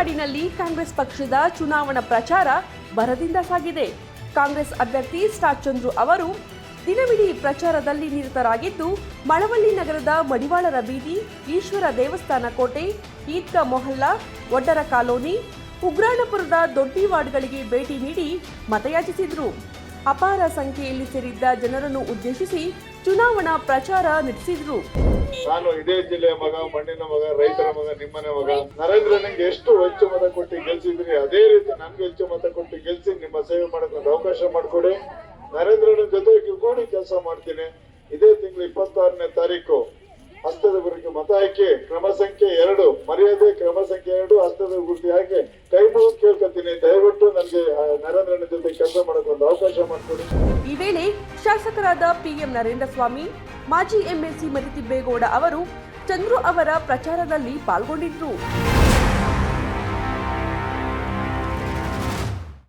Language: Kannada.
ಮಲೆನಾಡಿನಲ್ಲಿ ಕಾಂಗ್ರೆಸ್ ಪಕ್ಷದ ಚುನಾವಣಾ ಪ್ರಚಾರ ಭರದಿಂದ ಸಾಗಿದೆ. ಕಾಂಗ್ರೆಸ್ ಅಭ್ಯರ್ಥಿ ಸ್ಟಾರ್ ಚಂದ್ರು ಅವರು ದಿನವಿಡೀ ಪ್ರಚಾರದಲ್ಲಿ ನಿರತರಾಗಿದ್ದು, ಮಳವಳ್ಳಿ ನಗರದ ಮಡಿವಾಳರ ಬೀದಿ, ಈಶ್ವರ ದೇವಸ್ಥಾನ ಕೋಟೆ, ಈದ್ಗಾ ಮೊಹಲ್ಲಾ, ಒಡ್ಡರ ಕಾಲೋನಿ, ಉಗ್ರಾಣಪುರದ ದೊಡ್ಡಿ ವಾರ್ಡ್ಗಳಿಗೆ ಭೇಟಿ ನೀಡಿ ಮತಯಾಚಿಸಿದರು. ಅಪಾರ ಸಂಖ್ಯೆಯಲ್ಲಿ ಸೇರಿದ್ದ ಜನರನ್ನು ಉದ್ದೇಶಿಸಿ ಚುನಾವಣಾ ಪ್ರಚಾರ ನಡೆಸಿದರು. ನಾನು ಇದೇ ಜಿಲ್ಲೆಯ ಮಗ, ಮಣ್ಣಿನ ಮಗ, ರೈತರ ಮಗ, ನಿಮ್ಮನೆ ಮಗ. ನರೇಂದ್ರನಿಗೆ ಎಷ್ಟು ಹೆಚ್ಚು ಮತ ಕೊಟ್ಟು ಗೆಲ್ಸಿದ್ರಿ, ಅದೇ ರೀತಿ ನನ್ಗೆ ಹೆಚ್ಚು ಮತ ಕೊಟ್ಟು ಗೆಲ್ಸಿ ನಿಮ್ಮ ಸೇವೆ ಮಾಡೋದಕ್ಕೆ ಅವಕಾಶ ಮಾಡಿಕೊಡಿ. ನರೇಂದ್ರನ ಜೊತೆ ಕೂಡಿ ಕೆಲಸ ಮಾಡ್ತೀನಿ. ಇದೇ ತಿಂಗಳು 26ನೇ ತಾರೀಕು ಹಸ್ತದ ಗುರುತಿಗೆ ಮತ ಹಾಕಿ, ಕ್ರಮ ಸಂಖ್ಯೆ 2 ಮರ್ಯಾದೆ, ಕ್ರಮ ಸಂಖ್ಯೆ 2 ಹಸ್ತದ ಗುರುತಿ ಹಾಕಿ ಕೈ ಮುಗಿದು ಕೇಳ್ಕೊತೀನಿ. ದಯವಿಟ್ಟು ನನಗೆ ನರೇಂದ್ರನ ಜೊತೆ ಕೆಲಸ ಮಾಡೋಕೆ ಒಂದು ಅವಕಾಶ ಮಾಡಿಕೊಡಿ. ಈ ವೇಳೆ ಶಾಸಕರಾದ PM ನರೇಂದ್ರ ಸ್ವಾಮಿ, ಮಾಜಿ MLC ಮರಿತಿಬ್ಬೇಗೌಡ ಅವರು ಚಂದ್ರು ಅವರ ಪ್ರಚಾರದಲ್ಲಿ ಪಾಲ್ಗೊಂಡಿದ್ರು.